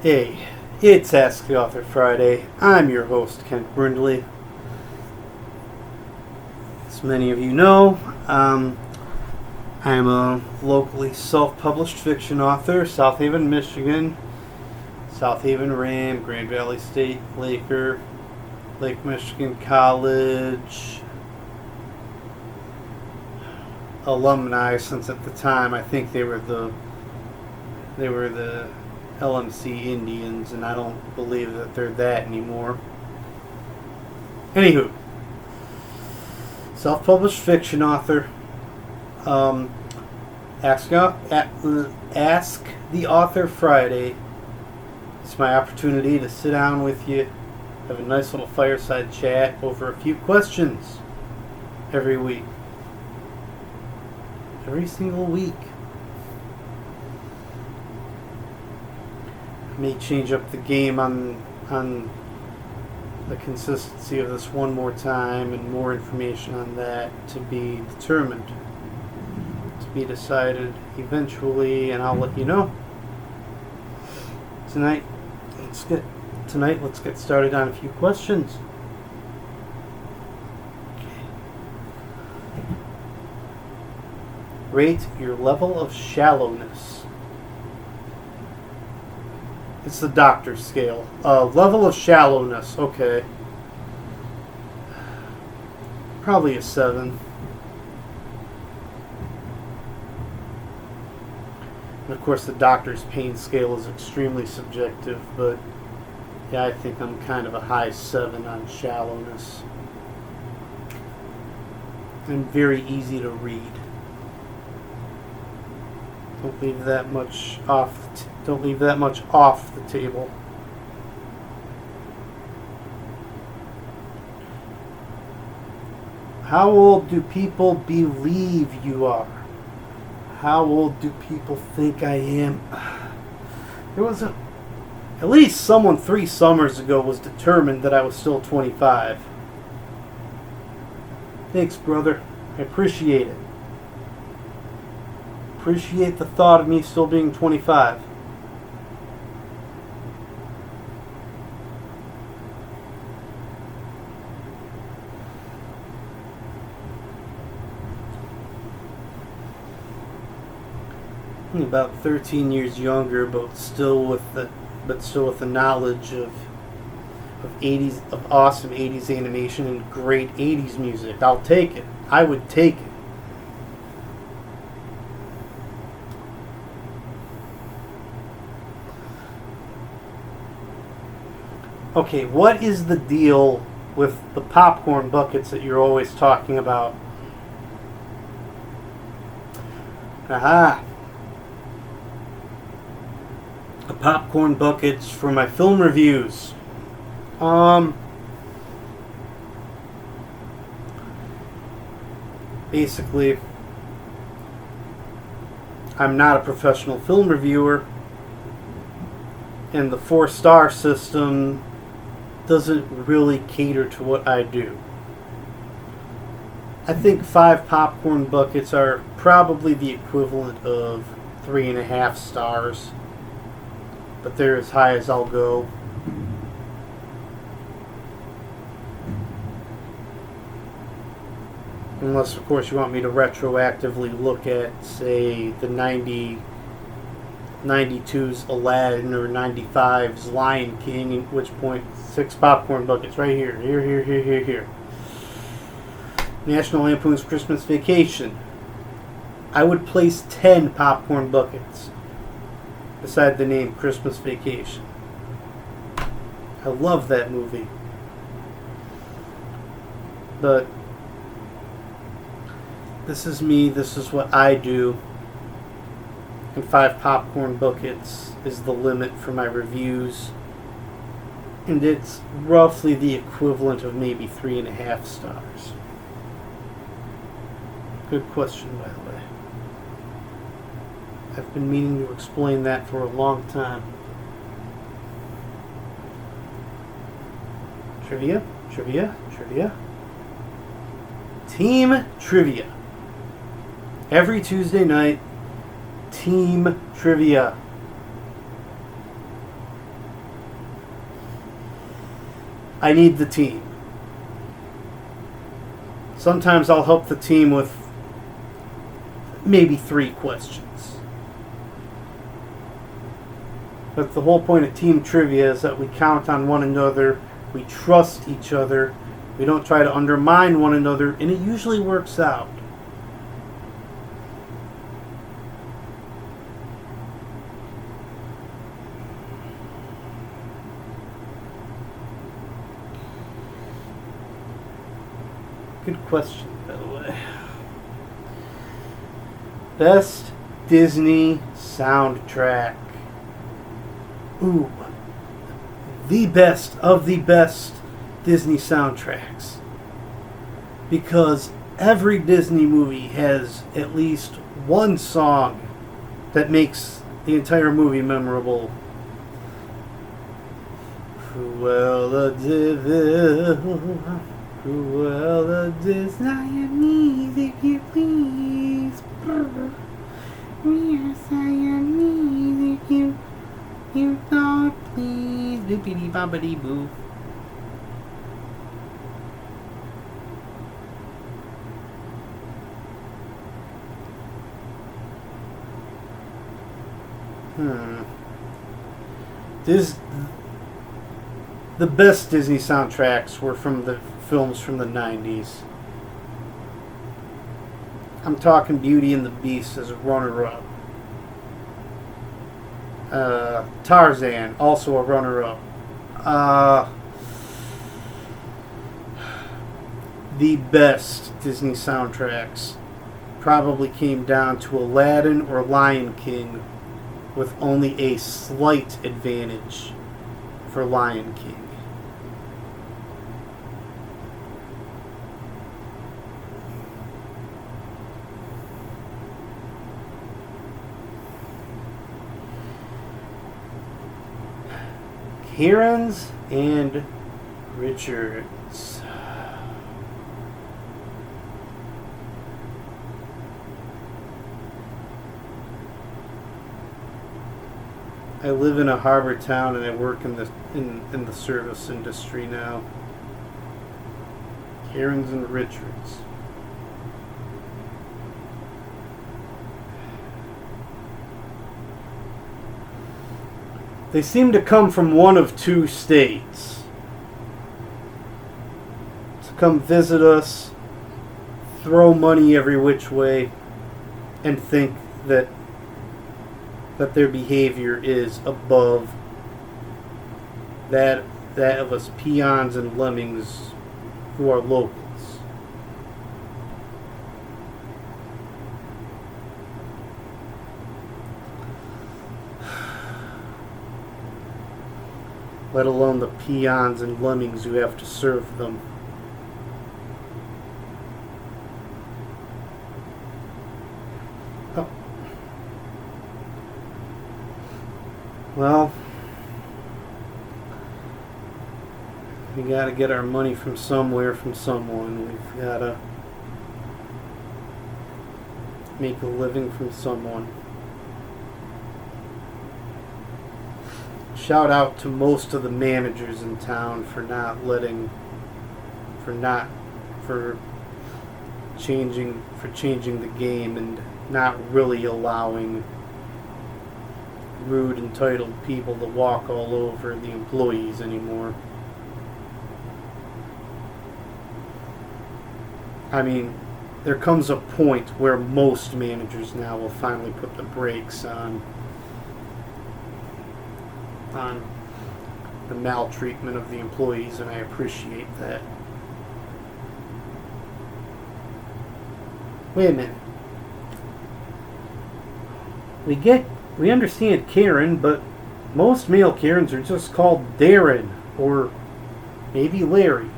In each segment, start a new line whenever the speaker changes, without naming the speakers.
Hey, it's Ask the Author Friday. I'm your host, Kent Brindley. As many of you know, I'm a locally self-published fiction author, South Haven, Michigan, South Haven Ram, Grand Valley State Laker, Lake Michigan College alumni, since at the time I think they were the LMC Indians, and I don't believe that they're that anymore. Anywho, self-published fiction author. Ask the Author Friday. It's my opportunity to sit down with you, have a nice little fireside chat over a few questions every week. Every single week. May change up the game on the consistency of this one more time, and more information on that to be determined, to be decided eventually, and I'll let you know. Tonight, let's get started on a few questions. Rate your level of shallowness. It's the doctor's scale. Level of shallowness, okay. Probably a 7. And of course the doctor's pain scale is extremely subjective, but yeah, I think I'm kind of a high 7 on shallowness. And very easy to read. Don't leave that much off the table. How old do people believe you are? How old do people think I am? There was at least someone 3 summers ago was determined that I was still 25. Thanks, brother. I appreciate it. Appreciate the thought of me still being 25. I'm about 13 years younger, but still with the knowledge of awesome 80s animation and great 80s music. I'll take it. I would take it. Okay, what is the deal with the popcorn buckets that you're always talking about? Aha! The popcorn buckets for my film reviews. Basically, I'm not a professional film reviewer, and the 4-star system doesn't really cater to what I do. I think 5 popcorn buckets are probably the equivalent of 3.5 stars, but they're as high as I'll go. Unless, of course, you want me to retroactively look at, say, the 92's Aladdin or 95's Lion King, at which point 6 popcorn buckets right here. Here. National Lampoon's Christmas Vacation. I would place 10 popcorn buckets beside the name Christmas Vacation. I love that movie. But this is me, this is what I do. And 5 popcorn buckets is the limit for my reviews. And it's roughly the equivalent of maybe 3.5 stars. Good question, by the way. I've been meaning to explain that for a long time. Trivia. Team trivia. Every Tuesday night, team trivia. I need the team. Sometimes I'll help the team with maybe 3 questions. But the whole point of team trivia is that we count on one another, we trust each other, we don't try to undermine one another, and it usually works out. Good question, by the way. Best Disney soundtrack. Ooh. The best of the best Disney soundtracks. Because every Disney movie has at least one song that makes the entire movie memorable. Cruella de Vil, Cruella de Siamese, if you please. We are Siamese, if you don't please. Doopity bobbity boo. The best Disney soundtracks were from the films from the 90s. I'm talking Beauty and the Beast as a runner-up. Tarzan, also a runner-up. The best Disney soundtracks probably came down to Aladdin or Lion King, with only a slight advantage for Lion King. Cairns and Richards. I live in a harbor town and I work in the service industry now. Cairns and Richards. They seem to come from one of 2 states. To come visit us, throw money every which way, and think that their behavior is above that of us peons and lemmings who are locals. Let alone the peons and lemmings who have to serve them. Oh. Well, we gotta get our money from somewhere, from someone. We've gotta make a living from someone. Shout out to most of the managers in town for changing the game and not really allowing rude, entitled people to walk all over the employees anymore. I mean, there comes a point where most managers now will finally put the brakes on the maltreatment of the employees, and I appreciate that. Wait a minute. We understand Karen, but most male Karens are just called Darren or maybe Larry.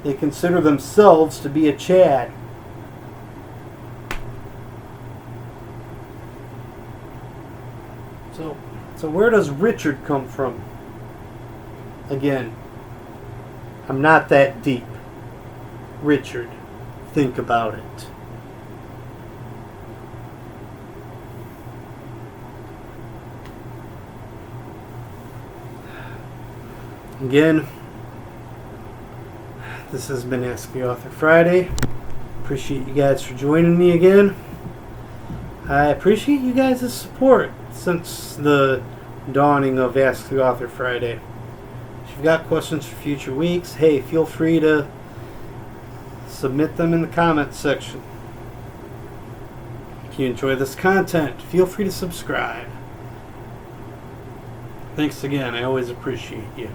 They consider themselves to be a Chad. So where does Richard come from? Again, I'm not that deep. Richard, think about it. Again, this has been Ask the Author Friday. Appreciate you guys for joining me again. I appreciate you guys' support since the dawning of Ask the Author Friday. If you've got questions for future weeks, hey, feel free to submit them in the comments section. If you enjoy this content, feel free to subscribe. Thanks again. I always appreciate you.